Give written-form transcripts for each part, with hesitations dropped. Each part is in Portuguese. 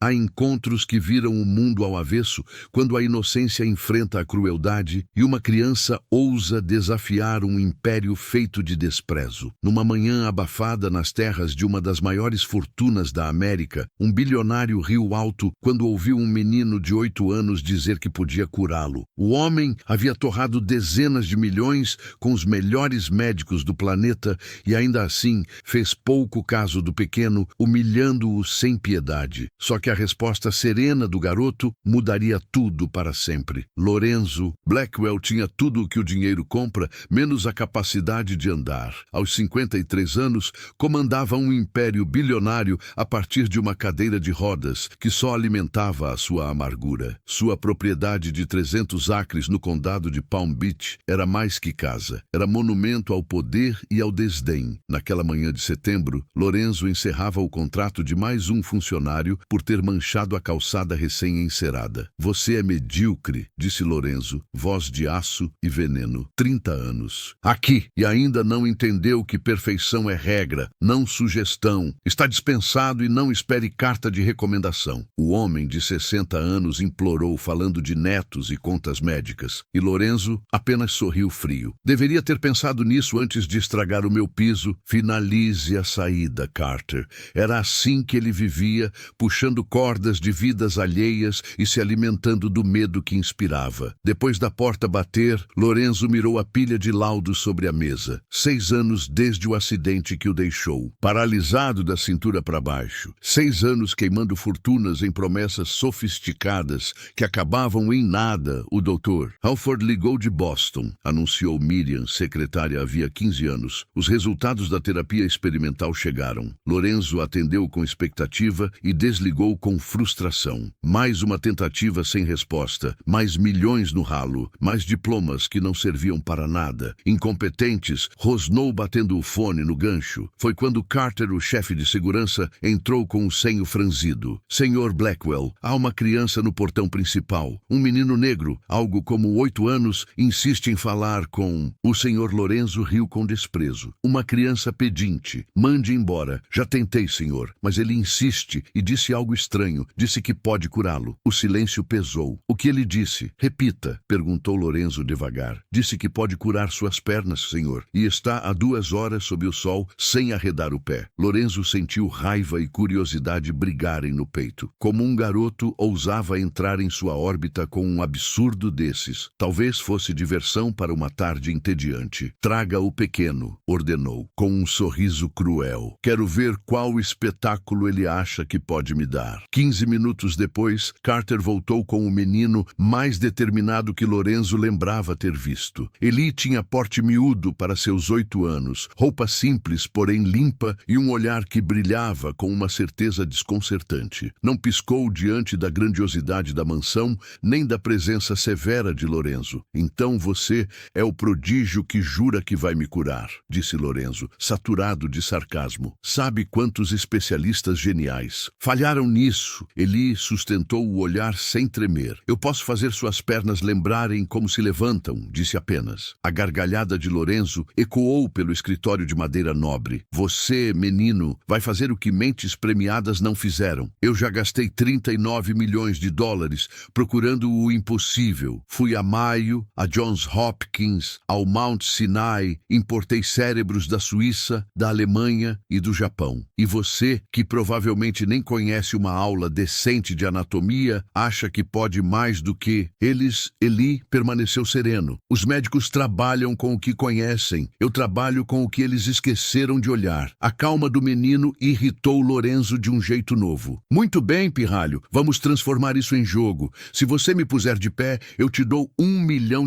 Há encontros que viram o mundo ao avesso quando a inocência enfrenta a crueldade e uma criança ousa desafiar um império feito de desprezo. Numa manhã abafada nas terras de uma das maiores fortunas da América, um bilionário riu alto quando ouviu um menino de 8 anos dizer que podia curá-lo. O homem havia torrado dezenas de milhões com os melhores médicos do planeta e ainda assim fez pouco caso do pequeno, humilhando-o sem piedade. Só que a resposta serena do garoto mudaria tudo para sempre. Lorenzo Blackwell tinha tudo o que o dinheiro compra, menos a capacidade de andar. Aos 53 anos, comandava um império bilionário a partir de uma cadeira de rodas que só alimentava a sua amargura. Sua propriedade de 300 acres no condado de Palm Beach era mais que casa. Era monumento ao poder e ao desdém. Naquela manhã de setembro, Lorenzo encerrava o contrato de mais um funcionário por ter manchado a calçada recém-encerada. Você é medíocre, disse Lorenzo, voz de aço e veneno. 30 anos. Aqui, e ainda não entendeu que perfeição é regra, não sugestão. Está dispensado e não espere carta de recomendação. O homem de 60 anos implorou, falando de netos e contas médicas. E Lorenzo apenas sorriu frio. Deveria ter pensado nisso antes de estragar o meu piso. Finalize a saída, Carter. Era assim que ele vivia, puxando cordas de vidas alheias e se alimentando do medo que inspirava. Depois da porta bater, Lorenzo mirou a pilha de laudos sobre a mesa. 6 anos desde o acidente que o deixou, paralisado da cintura para baixo. 6 anos queimando fortunas em promessas sofisticadas que acabavam em nada. O doutor Halford ligou de Boston, anunciou Miriam, secretária havia 15 anos. Os resultados da terapia experimental chegaram. Lorenzo atendeu com expectativa e desligou com frustração. Mais uma tentativa sem resposta, mais milhões no ralo, mais diplomas que não serviam para nada. Incompetentes, rosnou batendo o fone no gancho. Foi quando Carter, o chefe de segurança, entrou com o senho franzido. Senhor Blackwell, há uma criança no portão principal. Um menino negro, algo como 8 anos, insiste em falar com... O senhor Lorenzo riu com desprezo. Uma criança pedinte. Mande embora. Já tentei, senhor, mas ele insiste e disse algo estranho. Disse que pode curá-lo. O silêncio pesou. O que ele disse? Repita, perguntou Lorenzo devagar. Disse que pode curar suas pernas, senhor, e está há 2 horas sob o sol sem arredar o pé. Lorenzo sentiu raiva e curiosidade brigarem no peito. Como um garoto ousava entrar em sua órbita com um absurdo desses. Talvez fosse diversão para uma tarde entediante. Traga o pequeno, ordenou, com um sorriso cruel. Quero ver qual espetáculo ele acha que pode me dar. 15 minutos depois, Carter voltou com o menino mais determinado que Lorenzo lembrava ter visto. Eli tinha porte miúdo para seus 8 anos, roupa simples, porém limpa, e um olhar que brilhava com uma certeza desconcertante. Não piscou diante da grandiosidade da mansão, nem da presença severa de Lorenzo. Então você é o prodígio que jura que vai me curar, disse Lorenzo, saturado de sarcasmo. Sabe quantos especialistas geniais falharam nisso? Eli sustentou o olhar sem tremer. Eu posso fazer suas pernas lembrarem como se levantam, disse apenas. A gargalhada de Lorenzo ecoou pelo escritório de madeira nobre. Você, menino, vai fazer o que mentes premiadas não fizeram. Eu já gastei 39 milhões de dólares procurando o impossível. Fui a Mayo, a Johns Hopkins, ao Mount Sinai, importei cérebros da Suíça, da Alemanha e do Japão. E você, que provavelmente nem conhece uma aula decente de anatomia, acha que pode mais do que eles? Eli permaneceu sereno. Os médicos trabalham com o que conhecem. Eu trabalho com o que eles esqueceram de olhar. A calma do menino irritou Lorenzo de um jeito novo. Muito bem, pirralho. Vamos transformar isso em jogo. Se você me puser de pé, eu te dou $1 milhão.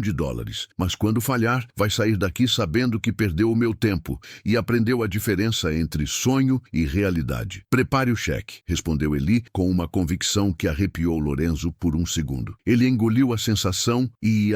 Mas quando falhar, vai sair daqui sabendo que perdeu o meu tempo e aprendeu a diferença entre sonho e realidade. Prepare o cheque, respondeu Eli com uma convicção que arrepiou Lorenzo por um segundo. Ele engoliu a sensação e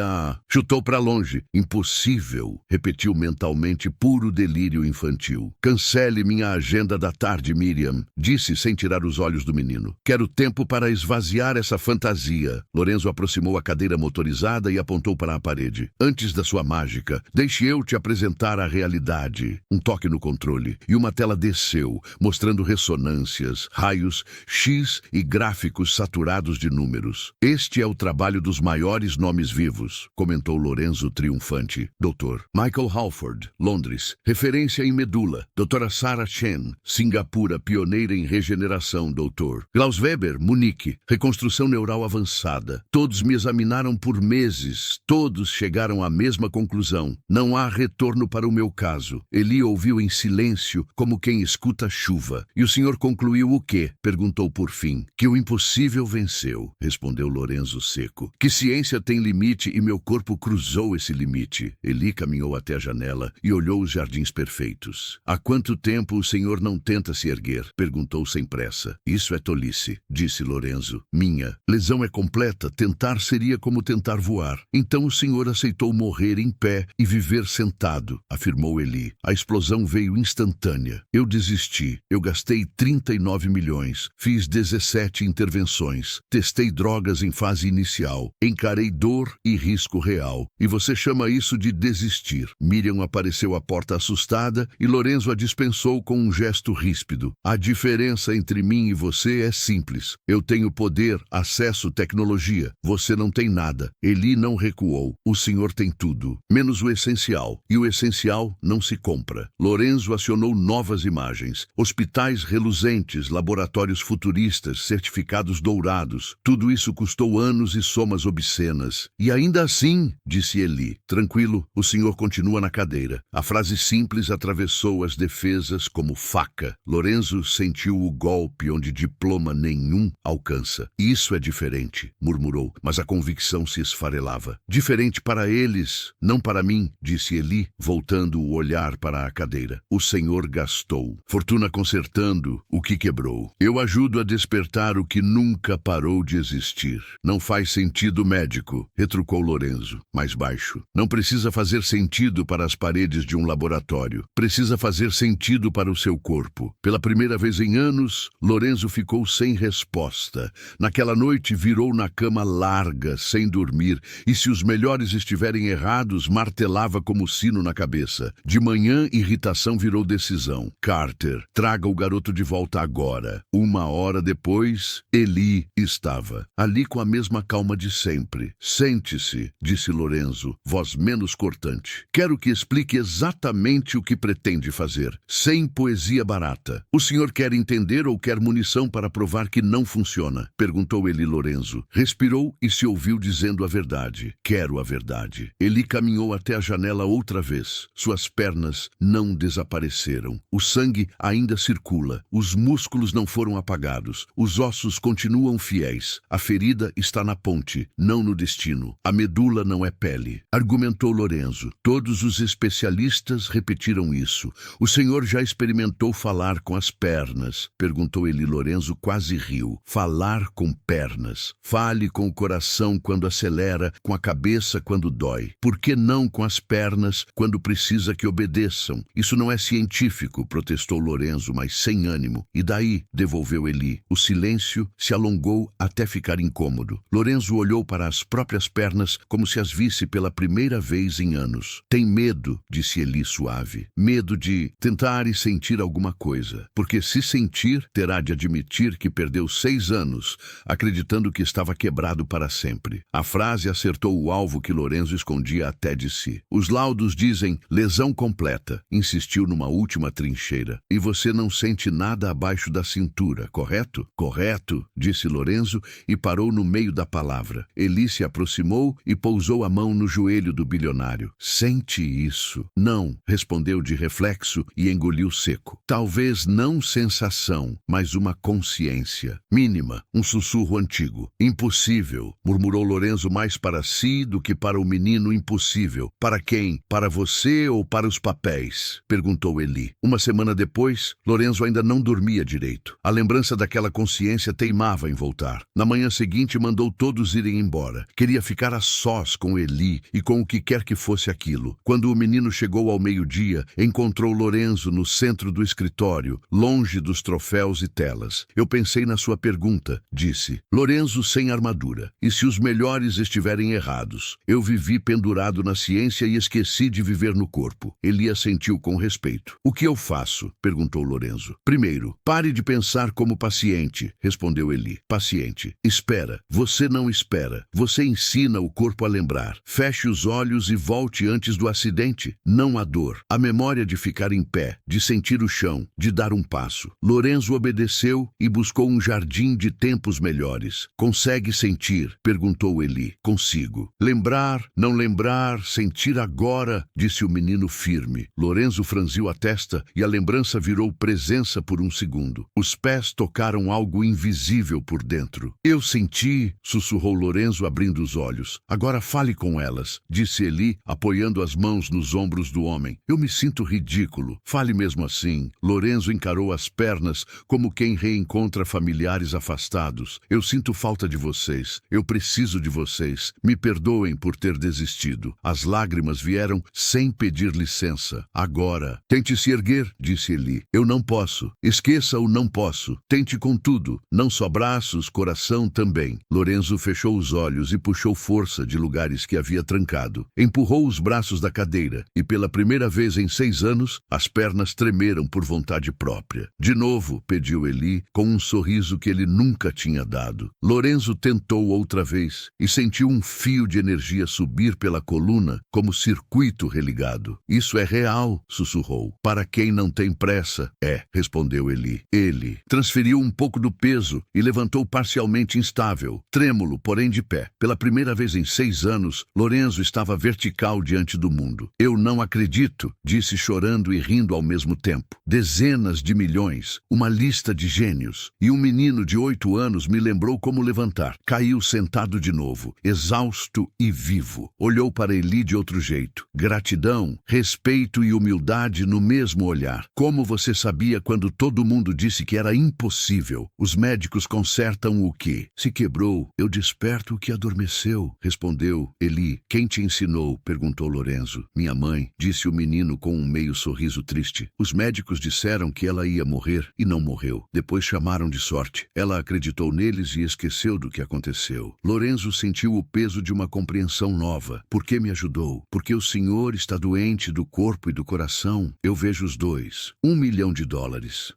chutou para longe. Impossível, repetiu mentalmente, puro delírio infantil. Cancele minha agenda da tarde, Miriam, disse sem tirar os olhos do menino. Quero tempo para esvaziar essa fantasia. Lorenzo aproximou a cadeira motorizada e apontou para a parede. Antes da sua mágica, deixe eu te apresentar a realidade. Um toque no controle e uma tela desceu, mostrando ressonâncias, raios, X e gráficos saturados de números. Este é o trabalho dos maiores nomes vivos, comentou Lorenzo triunfante. Dr. Michael Halford, Londres, referência em medula. Doutora Sarah Chen, Singapura, pioneira em regeneração. Dr. Klaus Weber, Munique, reconstrução neural avançada. Todos me examinaram por meses, todos chegaram à mesma conclusão. Não há retorno para o meu caso. Eli ouviu em silêncio, como quem escuta chuva. E o senhor concluiu o quê? Perguntou por fim. Que o impossível venceu, respondeu Lorenzo seco. Que ciência tem limite e meu corpo cruzou esse limite. Eli caminhou até a janela e olhou os jardins perfeitos. Há quanto tempo o senhor não tenta se erguer? Perguntou sem pressa. Isso é tolice, disse Lorenzo. Minha lesão é completa, tentar seria como tentar voar. Então o senhor aceitou morrer em pé e viver sentado, afirmou Eli. A explosão veio instantânea. Eu desisti. Eu gastei 39 milhões. Fiz 17 intervenções. Testei drogas em fase inicial. Encarei dor e risco real. E você chama isso de desistir. Miriam apareceu à porta assustada e Lorenzo a dispensou com um gesto ríspido. A diferença entre mim e você é simples. Eu tenho poder, acesso, tecnologia. Você não tem nada. Eli não recuou. O senhor tem tudo, menos o essencial. E o essencial não se compra. Lorenzo acionou novas imagens. Hospitais reluzentes, laboratórios futuristas, certificados dourados. Tudo isso custou anos e somas obscenas. E ainda assim, disse Eli, tranquilo, o senhor continua na cadeira. A frase simples atravessou as defesas como faca. Lorenzo sentiu o golpe onde diploma nenhum alcança. Isso é diferente, murmurou, mas a convicção se esfarelava. Diferente para eles, não para mim, disse Eli, voltando o olhar para a cadeira. O senhor gastou. Fortuna consertando o que quebrou. Eu ajudo a despertar o que nunca parou de existir. Não faz sentido médico, retrucou Lorenzo, mais baixo. Não precisa fazer sentido para as paredes de um laboratório. Precisa fazer sentido para o seu corpo. Pela primeira vez em anos, Lorenzo ficou sem resposta. Naquela noite virou na cama larga, sem dormir, e se os melhores estiverem errados, martelava como sino na cabeça. De manhã, irritação virou decisão. Carter, traga o garoto de volta agora. 1 hora depois, Eli estava ali com a mesma calma de sempre. Sente-se, disse Lorenzo, voz menos cortante. Quero que explique exatamente o que pretende fazer, sem poesia barata. O senhor quer entender ou quer munição para provar que não funciona? Perguntou Eli Lorenzo. Respirou e se ouviu dizendo a verdade. Quero a verdade. Eli caminhou até a janela outra vez. Suas pernas não desapareceram. O sangue ainda circula. Os músculos não foram apagados. Os ossos continuam fiéis. A ferida está na ponte, não no destino. A medula não é pele. Argumentou Lorenzo. Todos os especialistas repetiram isso. O senhor já experimentou falar com as pernas? Perguntou Eli Lorenzo, quase riu. Falar com pernas. Fale com o coração quando acelera, com a cabeça quando dói. Por que não com as pernas quando precisa que obedeçam? Isso não é científico, protestou Lorenzo, mas sem ânimo. E daí? Devolveu Eli. O silêncio se alongou até ficar incômodo. Lorenzo olhou para as próprias pernas como se as visse pela primeira vez em anos. Tem medo, disse Eli suave. Medo de tentar e sentir alguma coisa. Porque se sentir, terá de admitir que perdeu 6 anos, acreditando que estava quebrado para sempre. A frase acertou o alvo que Lorenzo escondia até de si. Os laudos dizem lesão completa, insistiu numa última trincheira. E você não sente nada abaixo da cintura, correto? Correto, disse Lorenzo e parou no meio da palavra. Eli se aproximou e pousou a mão no joelho do bilionário. Sente isso? Não, respondeu de reflexo e engoliu seco. Talvez não sensação, mas uma consciência. Mínima, um sussurro antigo. Impossível, murmurou Lorenzo mais para si do que para o menino. Impossível. Para quem? Para você ou para os papéis? Perguntou Eli. 1 semana depois, Lorenzo ainda não dormia direito. A lembrança daquela consciência teimava em voltar. Na manhã seguinte, mandou todos irem embora. Queria ficar a sós com Eli e com o que quer que fosse aquilo. Quando o menino chegou ao meio-dia, encontrou Lorenzo no centro do escritório, longe dos troféus e telas. Eu pensei na sua pergunta, disse. Lorenzo sem armadura. E se os melhores estiverem errados? Eu vivi pendurado na ciência e esqueci de viver no corpo. Eli assentiu com respeito. O que eu faço? Perguntou Lorenzo. Primeiro, pare de pensar como paciente Paciente, respondeu Eli. Paciente. Espera. Você não espera. Você ensina o corpo a lembrar. Feche os olhos e volte antes do acidente. Não há dor. A memória de ficar em pé, de sentir o chão, de dar um passo. Lorenzo obedeceu e buscou um jardim de tempos melhores. Consegue sentir? Perguntou Eli. Consigo. Lembrar, não lembrar, sentir agora, disse o menino firme. Lorenzo franziu a testa e a lembrança virou presença por um segundo. Os pés tocaram algo invisível por dentro. Eu senti, sussurrou Lorenzo abrindo os olhos. Agora fale com elas, disse Eli, apoiando as mãos nos ombros do homem. Eu me sinto ridículo. Fale mesmo assim. Lorenzo encarou as pernas como quem reencontra familiares afastados. Eu sinto falta de vocês. Eu preciso de vocês. Me perdoem por ter desistido. As lágrimas vieram sem pedir licença. Agora, tente se erguer, disse Eli. Eu não posso. Esqueça o não posso. Tente com tudo. Não só braços, coração também. Lorenzo fechou os olhos e puxou força de lugares que havia trancado. Empurrou os braços da cadeira e, pela primeira vez em 6 anos, as pernas tremeram por vontade própria. De novo, pediu Eli, com um sorriso que ele nunca tinha dado. Lorenzo tentou outra vez e sentiu um fio de energia subir pela coluna como circuito religado. Isso é real, sussurrou. Para quem não tem pressa, respondeu Eli. Ele transferiu um pouco do peso e levantou parcialmente instável, trêmulo, porém de pé. Pela primeira vez em 6 anos, Lorenzo estava vertical diante do mundo. Eu não acredito, disse chorando e rindo ao mesmo tempo. Dezenas de milhões, uma lista de gênios. E um menino de 8 anos me lembrou como levantar. Caiu sentado de novo, exausto e vivo. Olhou para Eli de outro jeito. Gratidão, respeito e humildade no mesmo olhar. Como você sabia quando todo mundo disse que era impossível? Os médicos consertam o que? Se quebrou, eu desperto o que adormeceu, respondeu Eli. Quem te ensinou? Perguntou Lorenzo. Minha mãe, disse o menino com um meio sorriso triste. Os médicos disseram que ela ia morrer e não morreu. Depois chamaram de sorte. Ela acreditou neles e esqueceu do que aconteceu. Lorenzo sentiu o peso de uma compreensão nova. Por que me ajudou? Porque o senhor está doente do corpo e do coração. Eu vejo os dois. $1 milhão.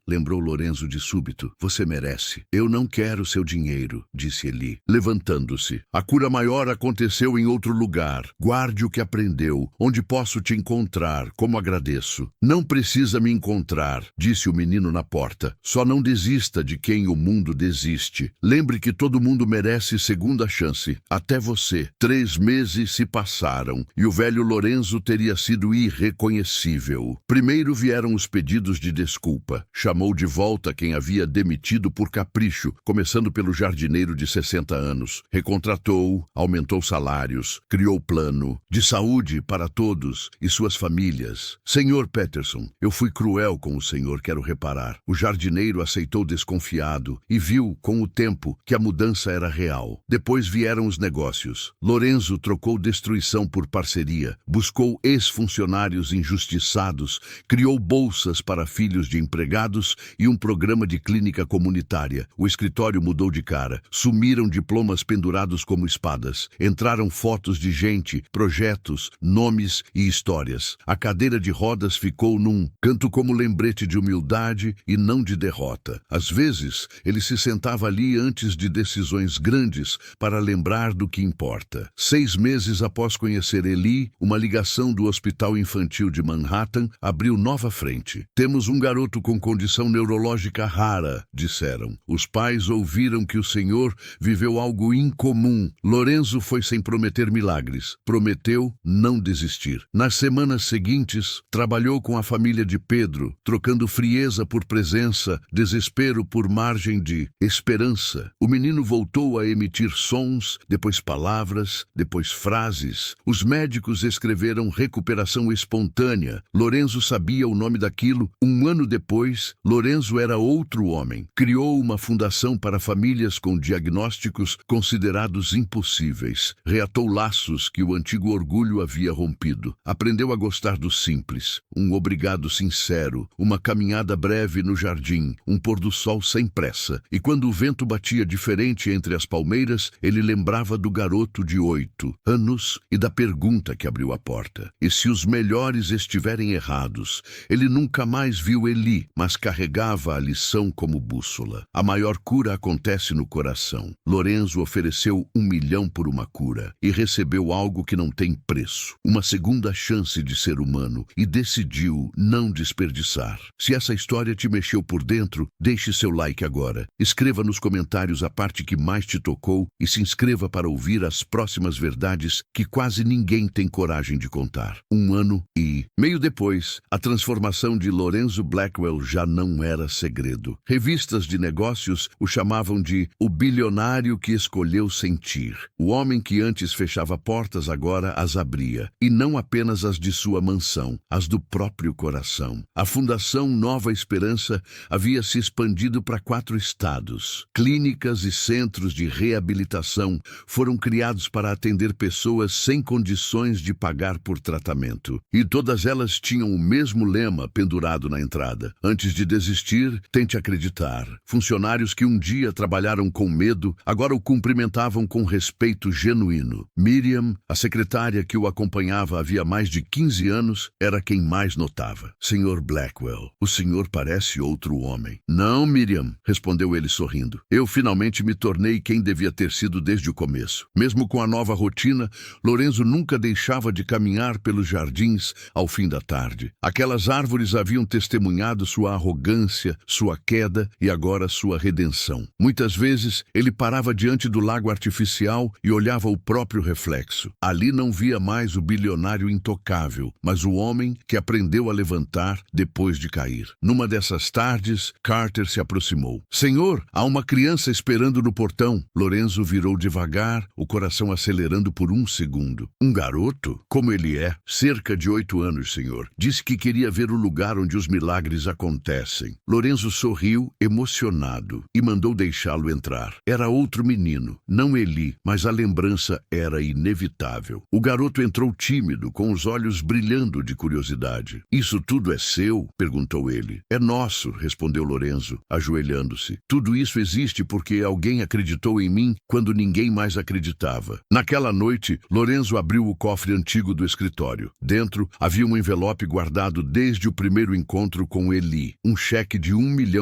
Lembrou Lorenzo de súbito. Você merece. Eu não quero seu dinheiro, disse Eli, levantando-se. A cura maior aconteceu em outro lugar. Guarde o que aprendeu. Onde posso te encontrar? Como agradeço. Não precisa me encontrar, disse o menino na porta. Só não desista de quem o mundo desiste. Lembre que todo mundo merece segunda chance. Até você. 3 meses se passaram e o velho Lorenzo teria sido irreconhecível. Primeiro vieram os pedidos de desculpa. Chamou de volta quem havia demitido por capricho, começando pelo jardineiro de 60 anos. Recontratou, aumentou salários, criou plano de saúde para todos e suas famílias. Senhor Peterson, eu fui cruel com o senhor, quero reparar. O jardineiro aceitou desconfiado e viu, com o tempo, que a mudança era real. Depois vieram os negócios. Lorenzo trocou destruição por parceria, buscou ex-funcionários injustiçados, criou bolsas para filhos de empregados e um programa de clínica comunitária. O escritório mudou de cara. Sumiram diplomas pendurados como espadas. Entraram fotos de gente, projetos, nomes e histórias. A cadeira de rodas ficou num canto como lembrete de humildade e não de derrota. Às vezes, ele se sentava ali antes de decisões grandes para lembrar do que importa. 6 meses após conhecer Eli, uma ligação do Hospital Infantil de Manhattan abriu nova frente. Temos um garoto com condição neurológica rara, disseram. Os pais ouviram que o senhor viveu algo incomum. Lorenzo foi sem prometer milagres. Prometeu não desistir. Nas semanas seguintes, trabalhou com a família de Pedro, trocando frieza por presença, desespero por margem de esperança. O menino voltou a emitir sons, depois palavras, depois frases. Os médicos escreveram recuperação espontânea. Lorenzo sabia o nome daquilo. Um ano depois, Lorenzo era outro homem. Criou uma fundação para famílias com diagnósticos considerados impossíveis. Reatou laços que o antigo orgulho havia rompido. Aprendeu a gostar do simples. Um obrigado sincero, uma caminhada breve no jardim, um pôr-do-sol sem pressa. E quando o vento batia diferente entre as palmeiras, ele lembrava do garoto de 8 anos e da pergunta que abriu a porta. E se os melhores estiverem errados? Ele nunca mais viu Eli, mas carregava a lição como bússola. A maior cura acontece no coração. Lorenzo ofereceu 1 milhão por uma cura e recebeu algo que não tem preço, uma segunda chance de ser humano, e decidiu não desperdiçar. Se essa história te mexeu por dentro, deixe seu like agora. Escreva nos comentários a parte que mais te tocou e se inscreva para ouvir as próximas verdades que quase ninguém tem coragem de contar. 1 ano e meio depois, a transformação de Lorenzo Blackwell já não era segredo. Revistas de negócios o chamavam de o bilionário que escolheu sentir. O homem que antes fechava portas agora as abria, e não apenas as de sua mansão, as do próprio coração. A Fundação Nova Esperança havia se expandido para 4 estados. Clínicas e centros de reabilitação foram criados para atender pessoas sem condições de pagar por tratamento. E todas elas tinham o mesmo lema pendurado na entrada: antes de desistir, tente acreditar. Funcionários que um dia trabalharam com medo, agora o cumprimentavam com respeito genuíno. Miriam, a secretária que o acompanhava havia mais de 15 anos, era quem mais notava. Sr. Blackwell, o senhor parece outro homem. Não, Miriam, respondeu ele sorrindo. Eu finalmente me tornei quem devia ter sido desde o começo. Mesmo com a nova rotina, Lorenzo nunca deixava de caminhar pelos jardins ao fim da tarde. Aquelas árvores haviam testemunhado sua arrogância, sua queda e agora sua redenção. Muitas vezes, ele parava diante do lago artificial e olhava o próprio reflexo. Ali não via mais o bilionário intocável, mas o homem que aprendeu a levantar depois de cair. Numa dessas tardes, Carter se aproximou. Senhor, há uma criança esperando no portão. Lorenzo virou devagar, o coração acelerando por 1 segundo. Um garoto? Como ele é? Cerca de 8 anos, senhor. Disse que queria ver o lugar onde os milagres acontecem. Lorenzo sorriu, emocionado, e mandou deixá-lo entrar. Era outro menino, não Eli, mas a lembrança era inevitável. O garoto entrou tímido, com os olhos brilhando de curiosidade. Isso tudo é seu? Perguntou ele. É nosso, respondeu Lorenzo, ajoelhando-se. Tudo isso existe porque alguém acreditou em mim quando ninguém mais acreditava. Naquela noite, Lorenzo abriu o cofre antigo do escritório. Dentro havia um envelope guardado desde o primeiro encontro com Eli, um cheque de $1 milhão.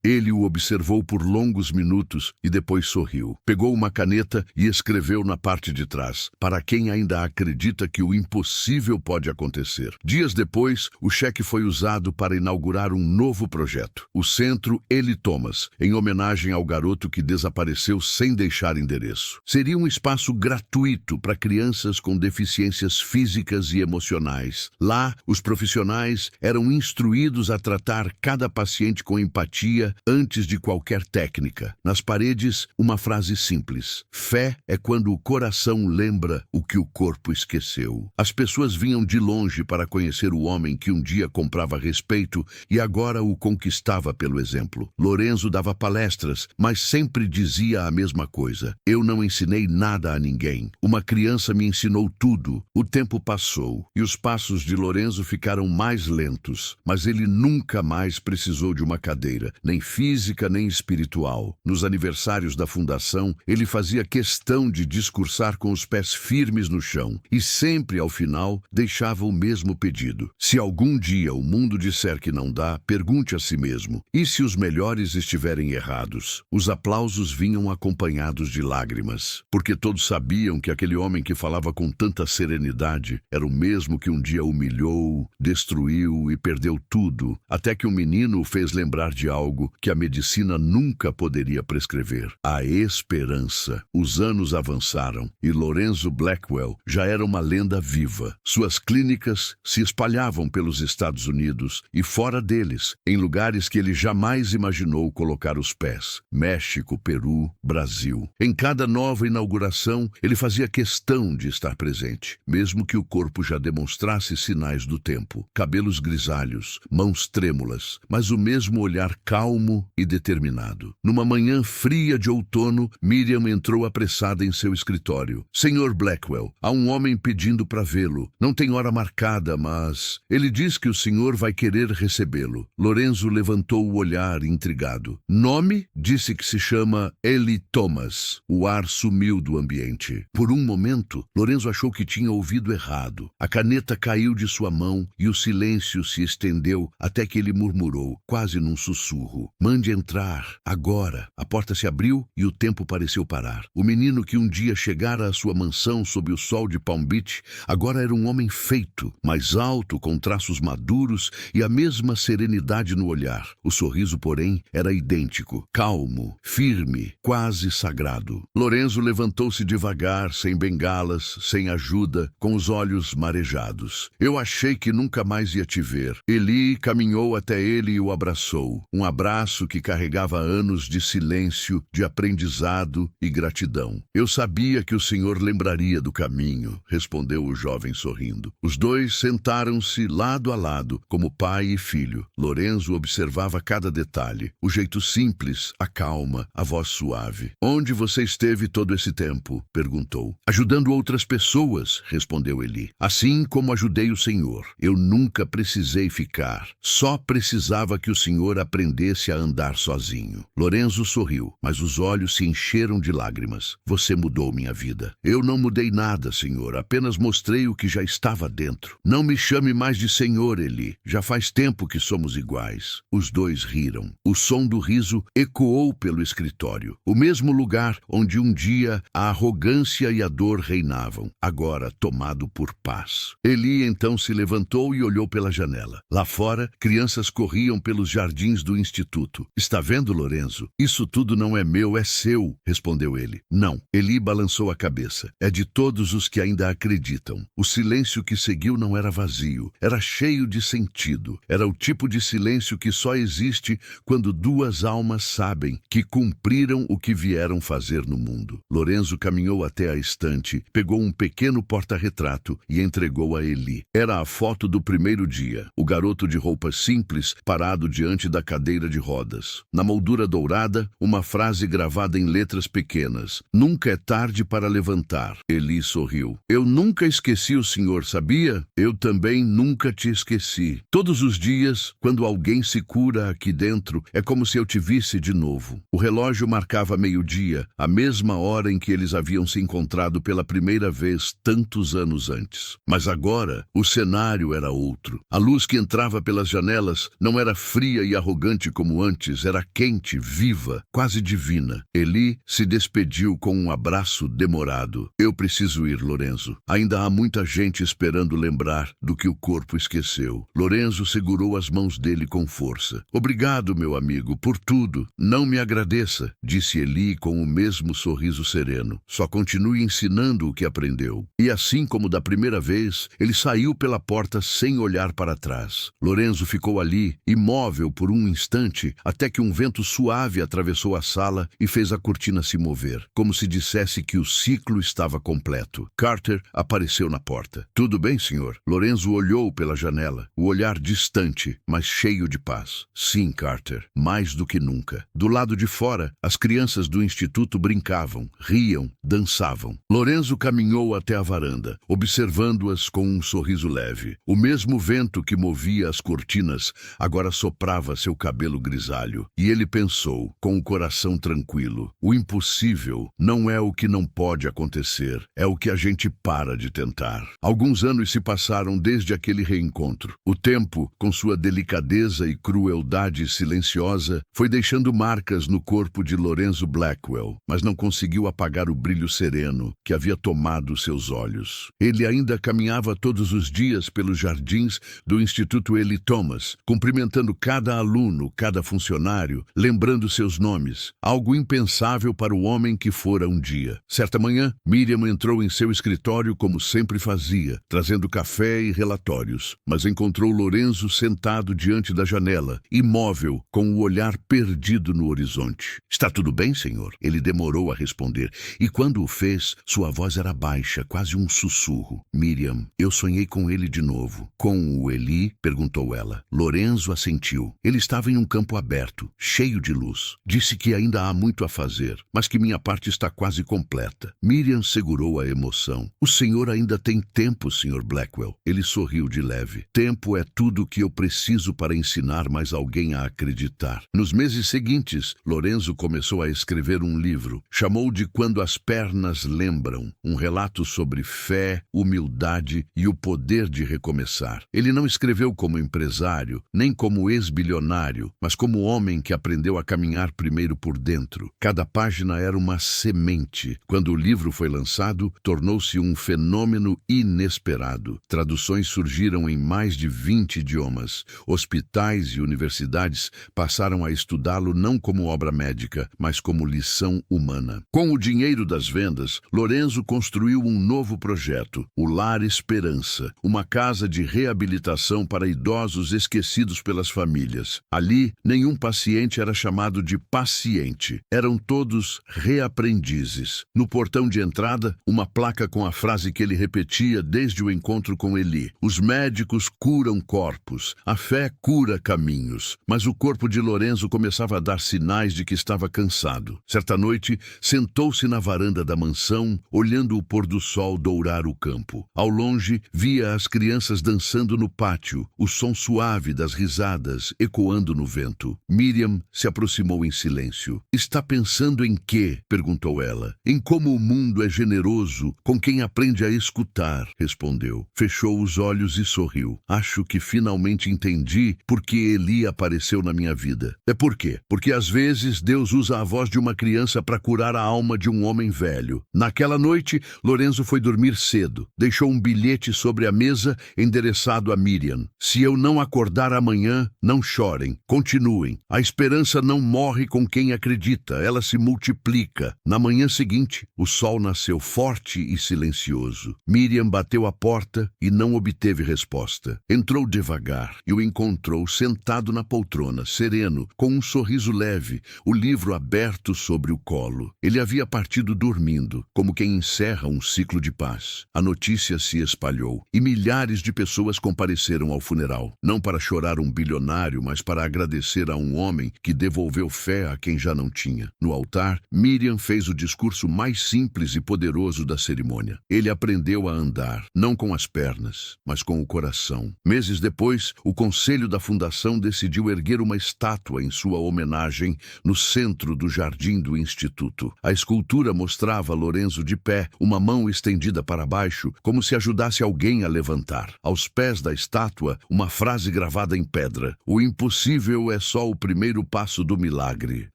Ele o observou por longos minutos e depois sorriu. Pegou uma caneta e escreveu na parte de trás: para quem ainda acredita que o impossível pode acontecer. Dias depois, o cheque foi usado para inaugurar um novo projeto, o Centro Eli Thomas, em homenagem ao garoto que desapareceu sem deixar endereço. Seria um espaço gratuito para crianças com deficiências físicas e emocionais. Lá, os profissionais eram instruídos a tratar cada paciente com empatia antes de qualquer técnica. Nas paredes, uma frase simples: fé é quando o coração lembra o que o corpo esqueceu. As pessoas vinham de longe para conhecer o homem que um dia comprava respeito e agora o conquistava pelo exemplo. Lorenzo dava palestras, mas sempre dizia a mesma coisa: eu não ensinei nada a ninguém. Uma criança me ensinou tudo. O tempo passou e os passos de Lorenzo ficaram mais lentos, mas ele nunca mais precisou de uma cadeira, nem física nem espiritual. Nos aniversários da fundação, ele fazia questão de discursar com os pés firmes no chão e sempre, ao final, deixava o mesmo pedido: se algum dia o mundo disser que não dá, pergunte a si mesmo: e se os melhores estiverem errados? Os aplausos vinham acompanhados de lágrimas, porque todos sabiam que aquele homem que falava com tanta serenidade era o mesmo que um dia humilhou, destruiu e perdeu tudo, até que um menino o fez lembrar de algo que a medicina nunca poderia prescrever: a esperança. Os anos avançaram e Lorenzo Blackwell já era uma lenda viva. Suas clínicas se espalhavam pelos Estados Unidos e fora deles, em lugares que ele jamais imaginou colocar os pés: México, Peru, Brasil. Em cada nova inauguração, ele fazia questão de estar presente, mesmo que o corpo já demonstrasse sinais do tempo: cabelos grisalhos, mãos trêmulas, mas o mesmo olhar calmo e determinado. Numa manhã fria de outono, Miriam entrou apressada em seu escritório. Sr. Blackwell, há um homem pedindo para vê-lo. Não tem hora marcada, mas ele diz que o senhor vai querer recebê-lo. Lorenzo levantou o olhar intrigado. Nome? Disse que se chama Eli Thomas. O ar sumiu do ambiente. Por um momento, Lorenzo achou que tinha ouvido errado. A caneta caiu de sua mão e o silêncio se estendeu até que ele murmurou, quase num sussurro: sussurro. Mande entrar, agora. A porta se abriu e o tempo pareceu parar. O menino que um dia chegara à sua mansão sob o sol de Palm Beach, agora era um homem feito, mais alto, com traços maduros e a mesma serenidade no olhar. O sorriso, porém, era idêntico, calmo, firme, quase sagrado. Lorenzo levantou-se devagar, sem bengalas, sem ajuda, com os olhos marejados. Eu achei que nunca mais ia te ver. Eli caminhou até ele e o abraçou. Um abraço que carregava anos de silêncio, de aprendizado e gratidão. Eu sabia que o senhor lembraria do caminho, respondeu o jovem sorrindo. Os dois sentaram-se lado a lado, como pai e filho. Lorenzo observava cada detalhe, o jeito simples, a calma, a voz suave. Onde você esteve todo esse tempo? Perguntou. Ajudando outras pessoas, respondeu Eli. Assim como ajudei o senhor. Eu nunca precisei ficar. Só precisava que o senhor aprendesse a andar sozinho. Lorenzo sorriu, mas os olhos se encheram de lágrimas. Você mudou minha vida. Eu não mudei nada, senhor. Apenas mostrei o que já estava dentro. Não me chame mais de senhor, Eli. Já faz tempo que somos iguais. Os dois riram. O som do riso ecoou pelo escritório. O mesmo lugar onde um dia a arrogância e a dor reinavam, agora tomado por paz. Eli então se levantou e olhou pela janela. Lá fora, crianças corriam pelos jardins do instituto. Está vendo, Lorenzo? Isso tudo não é meu, é seu, respondeu ele. Não. Eli balançou a cabeça. É de todos os que ainda acreditam. O silêncio que seguiu não era vazio, era cheio de sentido. Era o tipo de silêncio que só existe quando duas almas sabem que cumpriram o que vieram fazer no mundo. Lorenzo caminhou até a estante, pegou um pequeno porta-retrato e entregou a Eli. Era a foto do primeiro dia, o garoto de roupas simples parado diante da cadeira de rodas. Na moldura dourada, uma frase gravada em letras pequenas. Nunca é tarde para levantar. Eli sorriu. Eu nunca esqueci o senhor, sabia? Eu também nunca te esqueci. Todos os dias, quando alguém se cura aqui dentro, é como se eu te visse de novo. O relógio marcava meio-dia, a mesma hora em que eles haviam se encontrado pela primeira vez tantos anos antes. Mas agora, o cenário era outro. A luz que entrava pelas janelas não era fria e arrogante como antes, era quente, viva, quase divina. Eli se despediu com um abraço demorado. Eu preciso ir, Lorenzo. Ainda há muita gente esperando lembrar do que o corpo esqueceu. Lorenzo segurou as mãos dele com força. Obrigado, meu amigo, por tudo. Não me agradeça, disse Eli com o mesmo sorriso sereno. Só continue ensinando o que aprendeu. E assim como da primeira vez, ele saiu pela porta sem olhar para trás. Lorenzo ficou ali, imóvel por um instante, até que um vento suave atravessou a sala e fez a cortina se mover, como se dissesse que o ciclo estava completo. Carter apareceu na porta. Tudo bem, senhor? Lorenzo olhou pela janela, o olhar distante, mas cheio de paz. Sim, Carter, mais do que nunca. Do lado de fora, as crianças do instituto brincavam, riam, dançavam. Lorenzo caminhou até a varanda, observando-as com um sorriso leve. O mesmo vento que movia as cortinas agora soprava seu cabelo grisalho. E ele pensou, com o coração tranquilo, o impossível não é o que não pode acontecer, é o que a gente para de tentar. Alguns anos se passaram desde aquele reencontro. O tempo, com sua delicadeza e crueldade silenciosa, foi deixando marcas no corpo de Lorenzo Blackwell, mas não conseguiu apagar o brilho sereno que havia tomado seus olhos. Ele ainda caminhava todos os dias pelos jardins do Instituto Eli Thomas, cumprimentando cada aluno, cada funcionário, lembrando seus nomes, algo impensável para o homem que fora um dia. Certa manhã, Miriam entrou em seu escritório como sempre fazia, trazendo café e relatórios, mas encontrou Lorenzo sentado diante da janela, imóvel, com o olhar perdido no horizonte. Está tudo bem, senhor? Ele demorou a responder, e quando o fez, sua voz era baixa, quase um sussurro. Miriam, eu sonhei com ele de novo. Com o Eli? Perguntou ela. Lorenzo assentiu. Ele estava em um campo aberto, cheio de luz. Disse que ainda há muito a fazer, mas que minha parte está quase completa. Miriam segurou a emoção. O senhor ainda tem tempo, Sr. Blackwell. Ele sorriu de leve. Tempo é tudo o que eu preciso para ensinar mais alguém a acreditar. Nos meses seguintes, Lorenzo começou a escrever um livro. Chamou de Quando as Pernas Lembram, um relato sobre fé, humildade e o poder de recomeçar. Ele não escreveu como empresário, nem como ex-bilionário, velho, mas como homem que aprendeu a caminhar primeiro por dentro. Cada página era uma semente. Quando o livro foi lançado, tornou-se um fenômeno inesperado. Traduções surgiram em mais de 20 idiomas. Hospitais e universidades passaram a estudá-lo não como obra médica, mas como lição humana. Com o dinheiro das vendas, Lorenzo construiu um novo projeto, o Lar Esperança, uma casa de reabilitação para idosos esquecidos pelas famílias. Ali, nenhum paciente era chamado de paciente. Eram todos reaprendizes. No portão de entrada, uma placa com a frase que ele repetia desde o encontro com Eli: os médicos curam corpos, a fé cura caminhos. Mas o corpo de Lorenzo começava a dar sinais de que estava cansado. Certa noite, sentou-se na varanda da mansão, olhando o pôr do sol dourar o campo. Ao longe, via as crianças dançando no pátio, o som suave das risadas ecoando no vento. Miriam se aproximou em silêncio. "Está pensando em quê?", perguntou ela. "Em como o mundo é generoso com quem aprende a escutar", respondeu. Fechou os olhos e sorriu. "Acho que finalmente entendi por que Eli apareceu na minha vida." "É por quê?" "Porque às vezes Deus usa a voz de uma criança para curar a alma de um homem velho." Naquela noite, Lorenzo foi dormir cedo. Deixou um bilhete sobre a mesa endereçado a Miriam. "Se eu não acordar amanhã, não chorem. Continuem. A esperança não morre com quem acredita, ela se multiplica." Na manhã seguinte, o sol nasceu forte e silencioso. Miriam bateu à porta e não obteve resposta. Entrou devagar e o encontrou sentado na poltrona, sereno, com um sorriso leve, o livro aberto sobre o colo. Ele havia partido dormindo, como quem encerra um ciclo de paz. A notícia se espalhou e milhares de pessoas compareceram ao funeral, não para chorar um bilionário, mas para agradecer a um homem que devolveu fé a quem já não tinha. No altar, Miriam fez o discurso mais simples e poderoso da cerimônia. Ele aprendeu a andar, não com as pernas, mas com o coração. Meses depois, o conselho da fundação decidiu erguer uma estátua em sua homenagem no centro do jardim do instituto. A escultura mostrava Lorenzo de pé, uma mão estendida para baixo, como se ajudasse alguém a levantar. Aos pés da estátua, uma frase gravada em pedra: "O impossível é só o primeiro passo do milagre."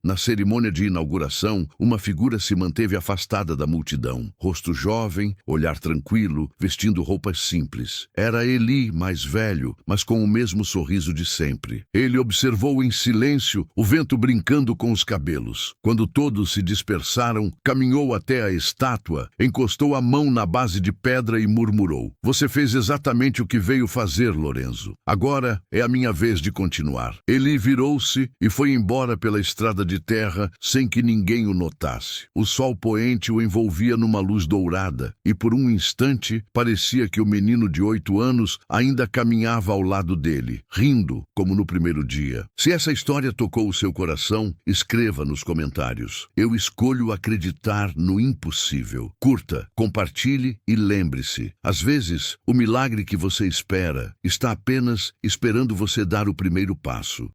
Na cerimônia de inauguração, uma figura se manteve afastada da multidão. Rosto jovem, olhar tranquilo, vestindo roupas simples. Era Eli, mais velho, mas com o mesmo sorriso de sempre. Ele observou em silêncio o vento brincando com os cabelos. Quando todos se dispersaram, caminhou até a estátua, encostou a mão na base de pedra e murmurou: "Você fez exatamente o que veio fazer, Lorenzo. Agora é a minha vez de continuar." Eli virou-se e foi embora pela estrada de terra sem que ninguém o notasse. O sol poente o envolvia numa luz dourada e por um instante parecia que o menino de 8 anos ainda caminhava ao lado dele, rindo como no primeiro dia. Se essa história tocou o seu coração, escreva nos comentários. Eu escolho acreditar no impossível. Curta, compartilhe e lembre-se: às vezes, o milagre que você espera está apenas esperando você dar o primeiro passo.